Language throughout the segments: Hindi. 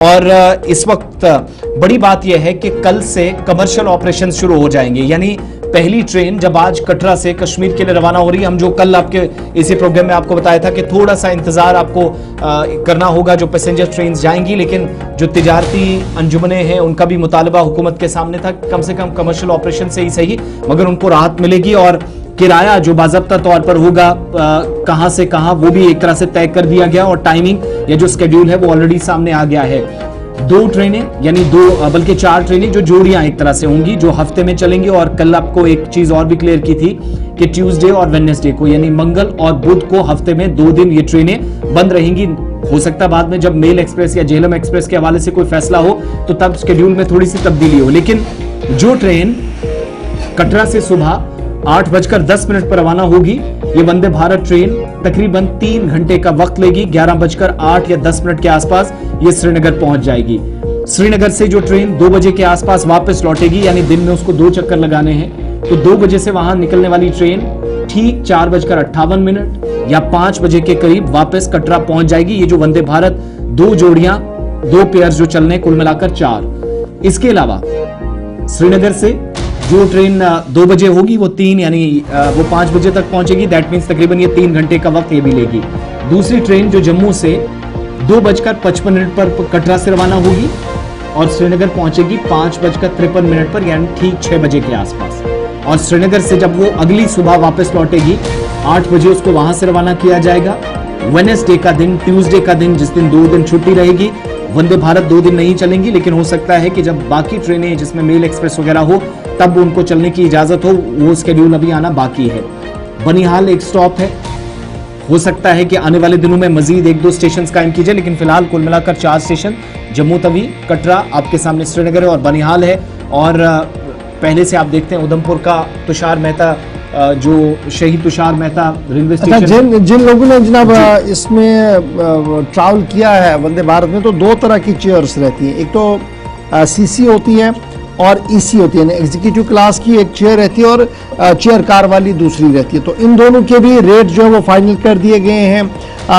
और इस वक्त बड़ी बात यह है कि कल से कमर्शियल ऑपरेशन शुरू हो जाएंगे, यानी पहली ट्रेन जब आज कटरा से कश्मीर के लिए रवाना हो रही है, हम जो कल आपके इसी प्रोग्राम में आपको बताया था कि थोड़ा सा इंतजार आपको करना होगा जो पैसेंजर ट्रेन जाएंगी, लेकिन जो तिजारती अंजुमने हैं उनका भी मुतालबा हुकूमत के सामने था, कम से कम कमर्शियल ऑपरेशन से ही सही मगर उनको राहत मिलेगी और किराया जो बाज़ाब्ता तौर पर होगा कहां से कहां वो भी एक तरह से तय कर दिया गया और टाइमिंग या जो स्केड्यूल है वो ऑलरेडी सामने आ गया है। दो ट्रेनें यानी बल्कि चार ट्रेनें जो जोड़ियां एक तरह से होंगी जो हफ्ते में चलेंगी। और कल आपको एक चीज और भी क्लियर की थी कि ट्यूसडे और वेडनेसडे को यानी मंगल और बुध को हफ्ते में 2 दिन ये ट्रेनें बंद रहेंगी। हो सकता है बाद में जब मेल एक्सप्रेस या झेलम एक्सप्रेस के हवाले से कोई फैसला हो तो तब शेड्यूल में थोड़ी सी तब्दीली हो, लेकिन जो ट्रेन कटरा से सुबह 8:10 पर रवाना होगी ये वंदे भारत ट्रेन तकरीबन 3 घंटे का वक्त लेगी। 11:08 या 10 के आसपास ये श्रीनगर पहुंच जाएगी। श्रीनगर से जो ट्रेन 2 बजे के आसपास वापस लौटेगी, यानी दिन में उसको 2 चक्कर लगाने हैं, तो 2 बजे से वहां निकलने वाली ट्रेन ठीक 4:58 या 5 बजे के करीब वापस कटरा पहुंच जाएगी। ये जो वंदे भारत 2 जोड़ियां 2 पेयर जो चलने कुल मिलाकर 4। इसके अलावा श्रीनगर से जो ट्रेन 2 बजे होगी वो 3 यानी वो 5 बजे तक पहुंचेगी। दैट मीन्स तकरीबन ये 3 घंटे का वक्त ये भी लेगी। दूसरी ट्रेन जो जम्मू से 2:55 पर कटरा से रवाना होगी और श्रीनगर पहुंचेगी 5:53 पर यानी ठीक 6 बजे के आसपास। और श्रीनगर से जब वो अगली सुबह वापस लौटेगी 8 बजे उसको वहां से रवाना किया जाएगा। वेडनेसडे का दिन, ट्यूसडे का दिन, जिस दिन 2 दिन छुट्टी रहेगी, वंदे भारत 2 दिन नहीं चलेंगी, लेकिन हो सकता है कि जब बाकी ट्रेनें जिसमें मेल एक्सप्रेस वगैरह हो तब उनको चलने की इजाजत हो, वो स्केड्यूल अभी आना बाकी है। बनिहाल एक स्टॉप है, हो सकता है कि आने वाले दिनों में मजीद 1-2 स्टेशन कायम कीजिए, लेकिन फिलहाल कुल मिलाकर 4 स्टेशन जम्मू तवी, कटरा, आपके सामने श्रीनगर है और बनिहाल है। और पहले से आप देखते हैं उधमपुर का तुषार मेहता, जो शहीद तुषार मेहता रेलवे स्टेशन, जिन लोगों ने जनाब इसमें ट्रैवल किया है वंदे भारत में, तो 2 तरह की चेयर्स रहती हैं। एक तो सीसी होती है और ईसी होती है, एग्जीक्यूटिव क्लास की एक चेयर रहती है और चेयर कार वाली दूसरी रहती है। तो इन दोनों के भी रेट जो है वो फाइनल कर दिए गए हैं।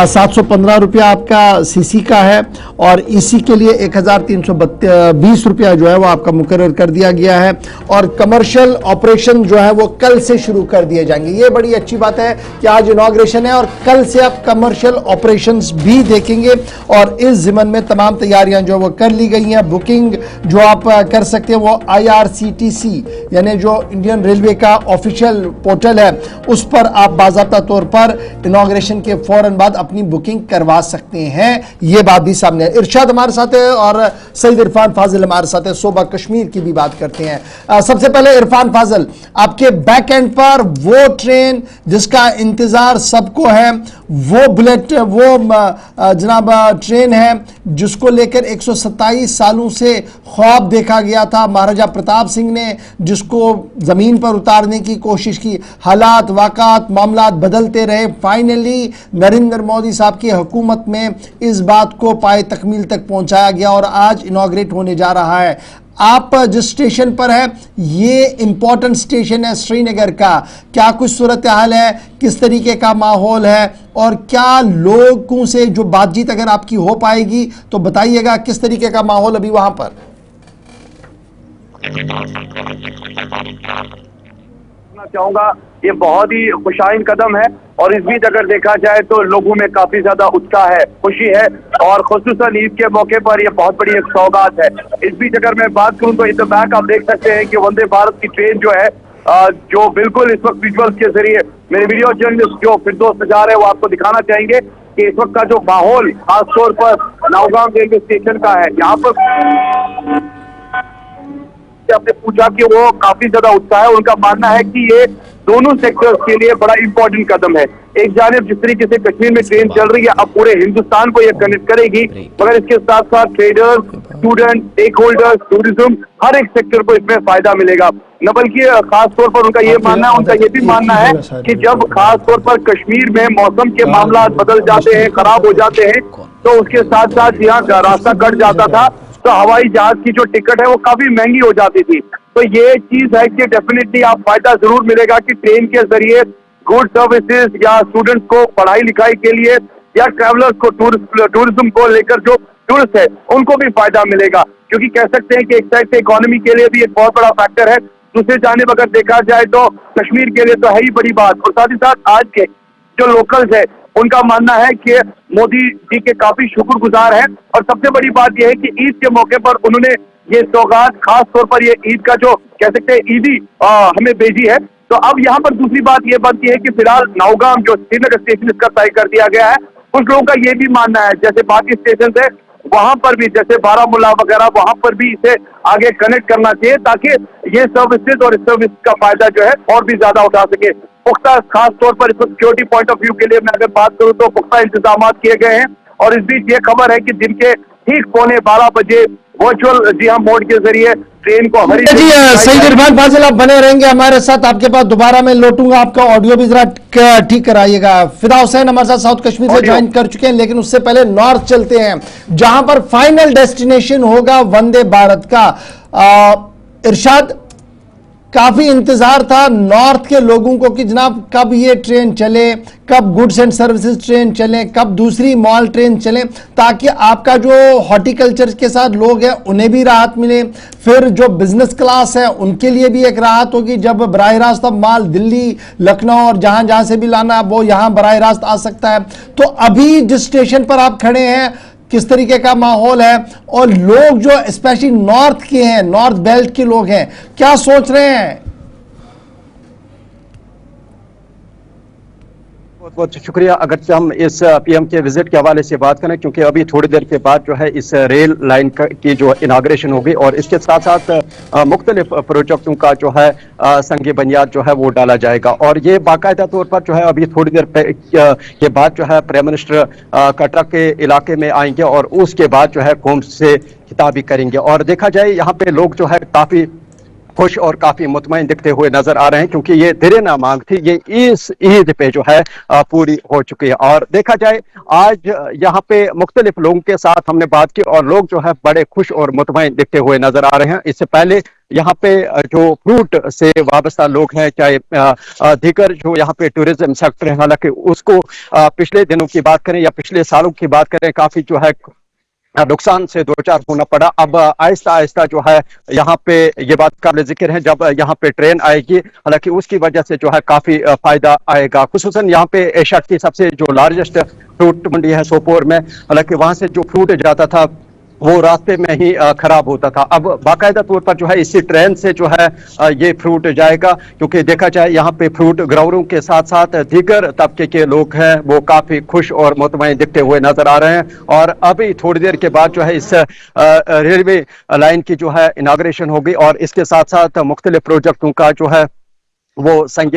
715 रुपया आपका सीसी का है और ईसी के लिए 1320 रुपया जो है वो आपका मुकर्रर कर दिया गया है। और कमर्शियल ऑपरेशन जो है वो कल से शुरू कर दिए जाएंगे। ये बड़ी अच्छी बात है कि आज इनॉग्रेशन है और कल से आप कमर्शियल ऑपरेशंस भी देखेंगे और इस ज़िमन में तमाम तैयारियां जो वो कर ली गई हैं। बुकिंग जो आप कर सकते हैं वो IRCTC यानी जो इंडियन रेलवे का ऑफिशियल पोर्टल है उस पर आप बाज़ाब्ता तौर पर इनॉग्रेशन के फौरन बाद अपनी बुकिंग करवा सकते हैं। ये बात भी सामने है। इरशाद हमारे साथ है और सईद इरफान फाजिल हमारे साथ है। सूबा कश्मीर की भी बात करते हैं। सबसे पहले इरफान फाजिल, आपके बैक एंड पर वो ट्रेन जिसका इंतजार सबको है, वो बुलेट वो जनाब ट्रेन है जिसको लेकर 127 सालों से ख्वाब देखा गया था। महाराजा प्रताप सिंह ने जिसको जमीन पर उतारने की कोशिश की, हालात वाक़ात मामलात बदलते रहे, फाइनली नरेंद्र मोदी साहब की हुकूमत में इस बात को पाए तकमील तक पहुंचाया गया और आज इनॉग्रेट होने जा रहा है। आप जिस स्टेशन पर है ये इंपॉर्टेंट स्टेशन है श्रीनगर का, क्या कुछ सूरत हाल है, किस तरीके का माहौल है और क्या लोगों से जो बातचीत अगर आपकी हो पाएगी तो बताइएगा किस तरीके का माहौल अभी वहां पर? चाहूंगा ये बहुत ही खुशाइन कदम है और इस बीच अगर देखा जाए तो लोगों में काफी ज्यादा उत्साह है, खुशी है और खुसूसन ईद के मौके पर ये बहुत बड़ी एक सौगात है। इस बीच अगर मैं बात करूं तो इधर बैक आप देख सकते हैं कि वंदे भारत की ट्रेन जो है जो बिल्कुल इस वक्त विजुअल्स के जरिए मेरे वीडियो जर्नलिस्ट जो फिरदौस नजार है वो आपको दिखाना चाहेंगे कि इस वक्त का जो माहौल खासतौर पर नौगांव रेलवे स्टेशन का है। यहाँ पर आपने पूछा कि वो काफी ज्यादा उत्साह है, उनका मानना है कि ये दोनों सेक्टर्स के लिए बड़ा इंपॉर्टेंट कदम है। एक जानिब जिस तरीके से कश्मीर में ट्रेन चल रही है अब पूरे हिंदुस्तान को ये कनेक्ट करेगी, मगर इसके साथ साथ traders, student, stakeholders, tourism, हर एक सेक्टर को इसमें फायदा मिलेगा। न बल्कि खास तौर पर उनका ये मानना है, उनका ये भी मानना है कि जब खास तौर पर कश्मीर में मौसम के मामला बदल जाते हैं, खराब हो जाते हैं, तो उसके साथ साथ यहाँ का रास्ता कट जाता था तो हवाई जहाज की जो टिकट है वो काफी महंगी हो जाती थी। तो ये चीज है कि डेफिनेटली आप फायदा जरूर मिलेगा कि ट्रेन के जरिए गुड सर्विसेज या स्टूडेंट्स को पढ़ाई लिखाई के लिए या ट्रैवलर्स को टूरिज्म को लेकर जो टूरिस्ट है उनको भी फायदा मिलेगा, क्योंकि कह सकते हैं कि एक साइड से इकोनॉमी के लिए भी एक बहुत बड़ा फैक्टर है, दूसरी जानिब अगर देखा जाए तो कश्मीर के लिए तो है ही बड़ी बात। और साथ ही साथ आज के जो लोकल्स है उनका मानना है कि मोदी जी के काफी शुक्रगुजार हैं, और सबसे बड़ी बात यह है कि ईद के मौके पर उन्होंने ये सौगात खास तौर पर ये ईद का जो कह सकते हैं ईदी हमें भेजी है। तो अब यहाँ पर दूसरी बात ये बनती है कि फिलहाल नौगाम जो श्रीनगर स्टेशन इसका तय कर दिया गया है, कुछ लोगों का ये भी मानना है जैसे बाकी स्टेशन है वहां पर भी जैसे बारामूला वगैरह वहां पर भी इसे आगे कनेक्ट करना चाहिए, ताकि ये सर्विसेज और इस सर्विस का फायदा जो है और भी ज्यादा उठा सके। पुख्ता खास तौर पर इसको सिक्योरिटी पॉइंट ऑफ व्यू के लिए मैं अगर बात करूं तो पुख्ता इंतजाम किए गए हैं। और इस बीच ये खबर है कि दिन के ठीक 12:15 बजे वर्चुअल जी हम मोड के जरिए ट्रेन को हरी जी सईद इरफान फाजिल आप बने रहेंगे हमारे साथ, आपके पास दोबारा मैं लौटूंगा, आपका ऑडियो भी जरा ठीक कराइएगा। फिदा हुसैन हमारे साथ साउथ कश्मीर से ज्वाइन कर चुके हैं, लेकिन उससे पहले नॉर्थ चलते हैं जहां पर फाइनल डेस्टिनेशन होगा वंदे भारत का। इरशाद, काफी इंतजार था नॉर्थ के लोगों को कि जनाब कब ये ट्रेन चले, कब गुड्स एंड सर्विसेज ट्रेन चले, कब दूसरी मॉल ट्रेन चले, ताकि आपका जो हॉर्टिकल्चर के साथ लोग हैं उन्हें भी राहत मिले, फिर जो बिजनेस क्लास है उनके लिए भी एक राहत होगी जब बराह रास्त अब माल दिल्ली, लखनऊ और जहां जहां से भी लाना है वो यहां बराह रास्त आ सकता है। तो अभी जिस स्टेशन पर आप खड़े हैं किस तरीके का माहौल है, और लोग जो स्पेशली नॉर्थ के हैं, नॉर्थ बेल्ट के लोग हैं, क्या सोच रहे हैं? बहुत बहुत शुक्रिया। अगर हम इस पीएम के विजिट के हवाले से बात करें, क्योंकि अभी थोड़ी देर के बाद जो है इस रेल लाइन की जो इनाग्रेशन होगी और इसके साथ साथ मुख्तलिफ प्रोजेक्टों का जो है संग बुनियाद जो है वो डाला जाएगा। और ये बाकायदा तौर पर जो है अभी थोड़ी देर के बाद जो है प्राइम मिनिस्टर कटरा के इलाके में आएंगे और उसके बाद जो है कौम से खिताब भी करेंगे। और देखा जाए यहाँ पे लोग जो है काफी खुश और काफी मुतमईन दिखते हुए नजर आ रहे हैं, क्योंकि ये दिरे ना मांग थी, ये इस ईद पे जो है पूरी हो चुकी है। और देखा जाए आज यहाँ पे मुख्तलिफ लोगों के साथ हमने बात की और लोग जो है बड़े खुश और मुतमईन दिखते हुए नजर आ रहे हैं। इससे पहले यहाँ पे जो फ्रूट से वाबस्ता लोग हैं, चाहे दीगर जो यहाँ पे टूरिज्म सेक्टर है, हालांकि उसको पिछले दिनों की बात करें या पिछले सालों की बात करें काफी जो है नुकसान से दो चार होना पड़ा। अब आहिस्ता आहिस्ता जो है यहाँ पे ये बात काबिल जिक्र है, जब यहाँ पे ट्रेन आएगी हालांकि उसकी वजह से जो है काफी फायदा आएगा। खुसूसन यहाँ पे एशिया की सबसे जो लार्जेस्ट फ्रूट मंडी है सोपोर में, हालांकि वहां से जो फ्रूट जाता था वो रास्ते में ही खराब होता था। अब बाकायदा तौर पर जो है इसी ट्रेन से जो है ये फ्रूट जाएगा, क्योंकि देखा जाए यहाँ पे फ्रूट ग्रोवरों के साथ साथ दीगर तबके के लोग हैं वो काफी खुश और मुतमईन दिखते हुए नजर आ रहे हैं। और अभी थोड़ी देर के बाद जो है इस रेलवे लाइन की जो है इनाग्रेशन होगी और इसके साथ साथ मुख्तलिफ प्रोजेक्टों का जो है वो संग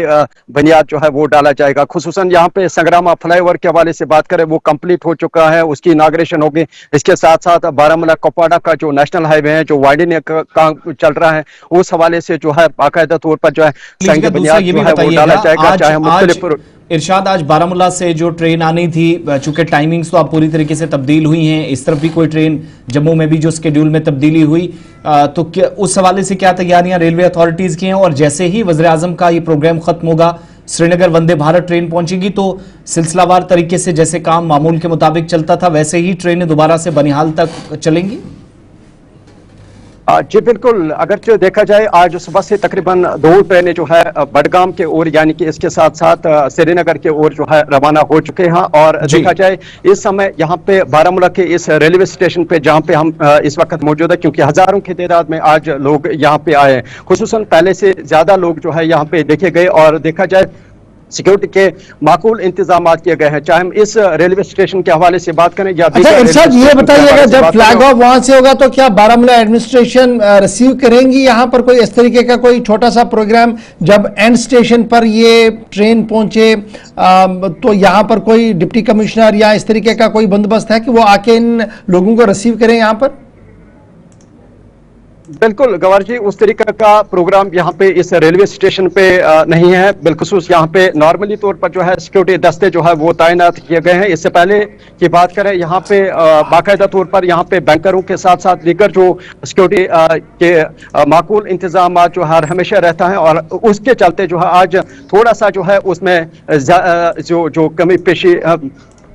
बुनियाद जो है वो डाला जाएगा। खुसूसन यहाँ पे संग्रामा फ्लाईओवर के हवाले से बात करें वो कंप्लीट हो चुका है, उसकी इनाग्रेशन होगी। इसके साथ साथ बारामूला कुपवाड़ा का जो नेशनल हाईवे है जो वाइडनिंग का काम चल रहा है उस हवाले से जो है बाकायदा तौर पर जो है संग बुनियाद जो है वो डाला जाएगा। चाहे मुख्तलिफ इरशाद, आज बारामूला से जो ट्रेन आनी थी, चूंकि टाइमिंग्स तो आप पूरी तरीके से तब्दील हुई हैं, इस तरफ भी कोई ट्रेन जम्मू में भी जो स्केड्यूल में तब्दीली हुई, तो क्या उस हवाले से क्या तैयारियां रेलवे अथॉरिटीज की हैं? और जैसे ही वज़ीर आज़म का ये प्रोग्राम खत्म होगा, श्रीनगर वंदे भारत ट्रेन पहुंचेगी, तो सिलसिलावार तरीके से जैसे काम मामूल के मुताबिक चलता था वैसे ही ट्रेनें दोबारा से बनिहाल तक चलेंगी? जी बिल्कुल। अगर जो देखा जाए आज सुबह से तकरीबन 2 ट्रेनें जो है बडगाम के ओर यानी कि इसके साथ साथ श्रीनगर के ओर जो है रवाना हो चुके हैं। और देखा जाए इस समय यहाँ पे बारामूला के इस रेलवे स्टेशन पे जहाँ पे हम इस वक्त मौजूद है, क्योंकि हजारों की तादाद में आज लोग यहाँ पे आए हैं, खुसूसन पहले से ज्यादा लोग जो है यहाँ पे देखे गए। और देखा जाए सिक्योरिटी के माकूल इंतजाम किए गए हैं, चाहे हम इस रेलवे स्टेशन के हवाले से बात करें या इरशाद ये बताइएगा जब फ्लैग ऑफ वहां से होगा तो क्या बारामूला एडमिनिस्ट्रेशन रिसीव करेंगी यहाँ पर कोई इस तरीके का कोई छोटा सा प्रोग्राम, जब एंड स्टेशन पर ये ट्रेन पहुंचे तो यहाँ पर कोई डिप्टी कमिश्नर या इस तरीके का कोई बंदोबस्त है कि वो आके इन लोगों को रिसीव करें यहाँ पर? बिल्कुल गवार जी, उस तरीके का प्रोग्राम यहाँ पे इस रेलवे स्टेशन पे नहीं है। बिलखुसूस यहाँ पे नॉर्मली तौर पर जो है सिक्योरिटी दस्ते जो है वो तैनात किए गए हैं। इससे पहले की बात करें यहाँ पे बाकायदा तौर पर यहाँ पे बैंकरों के साथ साथ दीगर जो सिक्योरिटी के माकूल इंतजाम जो हर हमेशा रहता है, और उसके चलते जो है आज थोड़ा सा जो है उसमें जो कमी पेशी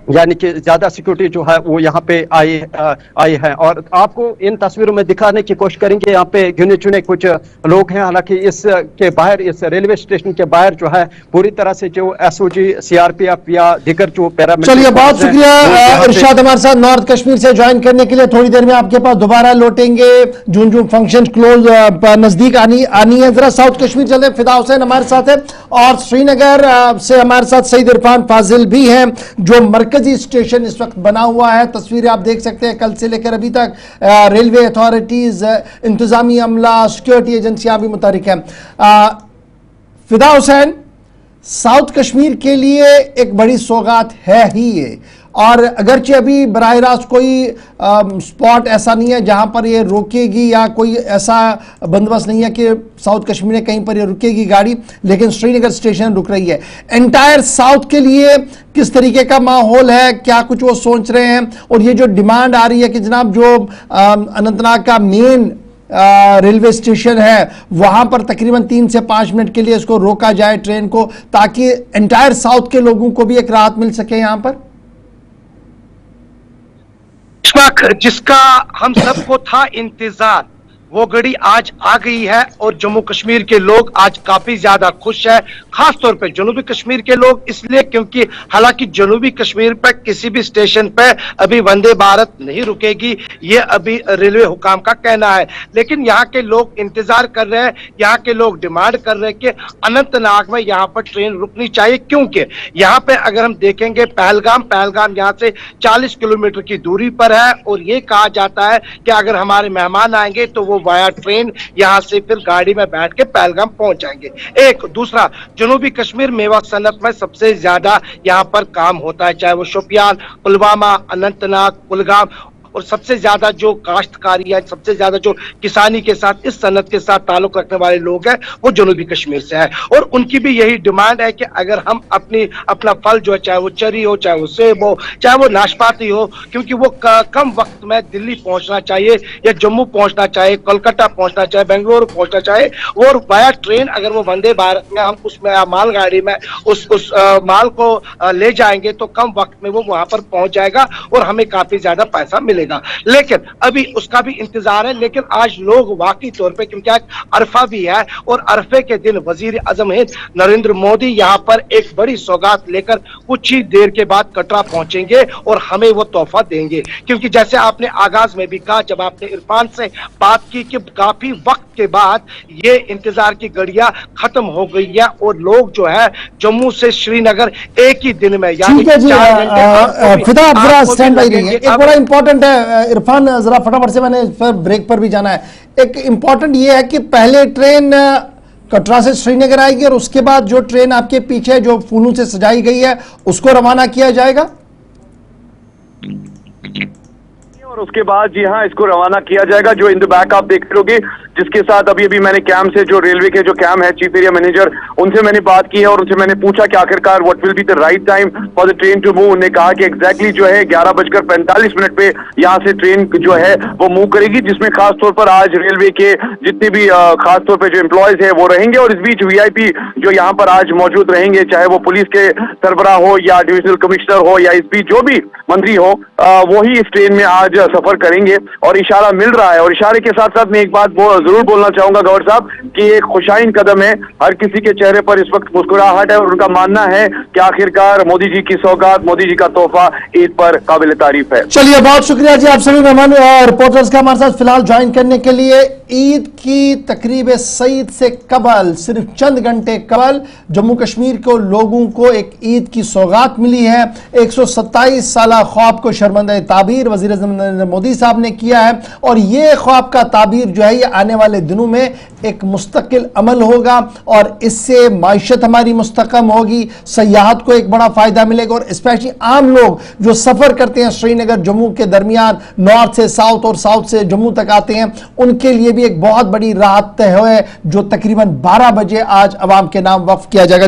यानी कि ज्यादा सिक्योरिटी जो है वो यहाँ पे आई है। और आपको इन तस्वीरों में दिखाने की कोशिश करेंगे, यहाँ पे गिने चुने कुछ लोग हैं। हालांकि इसके बाहर, इस रेलवे स्टेशन के बाहर जो है पूरी तरह से जो एसओजी, सीआरपीएफ या दीगर जो पैरामिलिट्री। चलिए, बहुत शुक्रिया इरशाद हमारे साथ नॉर्थ कश्मीर से ज्वाइन करने के लिए। थोड़ी देर में आपके पास दोबारा लौटेंगे। जून जून फंक्शन क्लोज नजदीक आनी है। जरा साउथ कश्मीर चलते। फिदा हुसैन हमारे साथ है और श्रीनगर से हमारे साथ सईद इरफान फाजिल भी हैं, जो मरकजी स्टेशन इस वक्त बना हुआ है। तस्वीरें आप देख सकते हैं। कल से लेकर अभी तक रेलवे अथॉरिटीज, इंतजामी अमला, सिक्योरिटी एजेंसियां भी मुतहरिक हैं। फिदा हुसैन, साउथ कश्मीर के लिए एक बड़ी सौगात है ही ये, और अगरचे अभी बराह रास्त कोई स्पॉट ऐसा नहीं है जहां पर ये रोकेगी, या कोई ऐसा बंदोबस्त नहीं है कि साउथ कश्मीर में कहीं पर ये रुकेगी गाड़ी, लेकिन श्रीनगर स्टेशन रुक रही है। एंटायर साउथ के लिए किस तरीके का माहौल है, क्या कुछ वो सोच रहे हैं? और ये जो डिमांड आ रही है कि जनाब जो अनंतनाग का मेन रेलवे स्टेशन है वहां पर तकरीबन 3 से 5 मिनट के लिए इसको रोका जाए ट्रेन को, ताकि एंटायर साउथ के लोगों को भी एक राहत मिल सके यहां पर। जिसका हम सबको था इंतजार, वो घड़ी आज आ गई है और जम्मू कश्मीर के लोग आज काफी ज्यादा खुश है। खास तौर पे जनूबी कश्मीर के लोग इसलिए क्योंकि हालांकि जनूबी कश्मीर पर किसी भी स्टेशन पे अभी वंदे भारत नहीं रुकेगी, ये अभी रेलवे हुकाम का कहना है, लेकिन यहाँ के लोग इंतजार कर रहे हैं, यहाँ के लोग डिमांड कर रहे हैं कि अनंतनाग में यहाँ पर ट्रेन रुकनी चाहिए। क्योंकि यहाँ पे अगर हम देखेंगे पहलगाम यहाँ से 40 किलोमीटर की दूरी पर है, और ये कहा जाता है कि अगर हमारे मेहमान आएंगे तो वो वाया ट्रेन यहां से फिर गाड़ी में बैठ के पहलगाम पहुंच जाएंगे। एक दूसरा, जनूबी कश्मीर मेवा सनत में सबसे ज्यादा यहां पर काम होता है, चाहे वो शोपियान, पुलवामा, अनंतनाग, कुलगाम, और सबसे ज्यादा जो काश्तकारी है, सबसे ज्यादा जो किसानी के साथ, इस सनत के साथ ताल्लुक रखने वाले लोग हैं, वो जनूबी कश्मीर से है। और उनकी भी यही डिमांड है कि अगर हम अपना फल जो है, चाहे वो चरी हो, चाहे वो सेब हो, चाहे वो नाशपाती हो, क्योंकि वो कम वक्त में दिल्ली पहुंचना चाहिए या जम्मू पहुंचना चाहिए, कोलकाता पहुंचना चाहिए, बेंगलुरु पहुंचना चाहिए, और वाया ट्रेन अगर वो वंदे भारत में हम उसमें मालगाड़ी में उस माल को ले जाएंगे तो कम वक्त में वो वहां पर पहुंच जाएगा और हमें काफी ज्यादा पैसा मिलेगा। लेकिन अभी उसका भी इंतजार है। लेकिन आज लोग वाकई तौर पे, क्योंकि आज अरफा भी है और अरफे के दिन वजीर आजम हिंद नरेंद्र मोदी यहां पर एक बड़ी सौगात लेकर कुछ ही देर के बाद कटरा पहुंचेंगे और हमें वो तोहफा देंगे। क्योंकि जैसे आपने आगाज में भी कहा, जब आपने इरफान से बात की कि काफी वक्त के बाद ये इंतजार की घड़ियां खत्म हो गई है और लोग जो है जम्मू से श्रीनगर एक ही दिन में, यानी ठीक है जी। फिदा आप जरा स्टैंड बाय रहिए। एक बड़ा इंपॉर्टेंट है इरफान, जरा फटाफट से, मैंने फिर ब्रेक पर भी जाना है। एक इंपॉर्टेंट ये है कि पहले ट्रेन कटरा से श्रीनगर आएगी और उसके बाद जो ट्रेन आपके पीछे जो फूलों से सजाई गई है उसको रवाना किया जाएगा, और उसके बाद जी हाँ इसको रवाना किया जाएगा। जो इन द बैक आप देख लोगे, जिसके साथ अभी मैंने कैम से, जो रेलवे के जो कैम है, चीफ एरिया मैनेजर, उनसे मैंने बात की है और उनसे मैंने पूछा कि आखिरकार what will be the right time for the train to move. उन्होंने कहा कि एग्जैक्टली जो है 11:45 पे यहाँ से ट्रेन जो है वो मूव करेगी, जिसमें खास तौर पर आज रेलवे के जितने भी खास तौर पर जो एम्प्लॉयज है वो रहेंगे। और इस बीच VIP जो यहाँ पर आज मौजूद रहेंगे, चाहे वो पुलिस के सरबराह हो या डिविजनल कमिश्नर हो या इस बीच जो भी मंत्री हो, वो ही इस ट्रेन में आज सफर करेंगे और इशारा मिल रहा है। और इशारे के साथ साथ मैं एक बात जरूर बोलना चाहूंगा गौर साहब कि एक खुशाइन कदम है, हर किसी के चेहरे पर इस वक्त मुस्कुराहट है और उनका मानना है कि आखिरकार मोदी जी की सौगात, मोदी जी का तोहफा ईद पर काबिल तारीफ है। चलिए, बहुत शुक्रिया जी आप सभी मेहमान रिपोर्टर्स का हमारे साथ फिलहाल ज्वाइन करने के लिए। ईद की तकरीब सईद से कबल, सिर्फ चंद घंटे कबल, जम्मू कश्मीर को लोगों को एक ईद की सौगात मिली है। 127 साला ख्वाब को शर्मंदा ताबीर वज़ीर आज़म नरेंद्र मोदी साहब ने किया है और ये ख्वाब का ताबीर जो है ये आने वाले दिनों में एक मुस्तकिल अमल होगा और इससे माइशत हमारी मुस्तकम होगी, सयाहत को एक बड़ा फायदा मिलेगा और स्पेशली आम लोग जो सफर करते हैं श्रीनगर जम्मू के दरमियान, नॉर्थ से साउथ और साउथ से जम्मू तक आते हैं, उनके लिए भी एक बहुत बड़ी राहत है जो तकरीबन 12 बजे आज अवाम के नाम वक्फ किया जाएगा।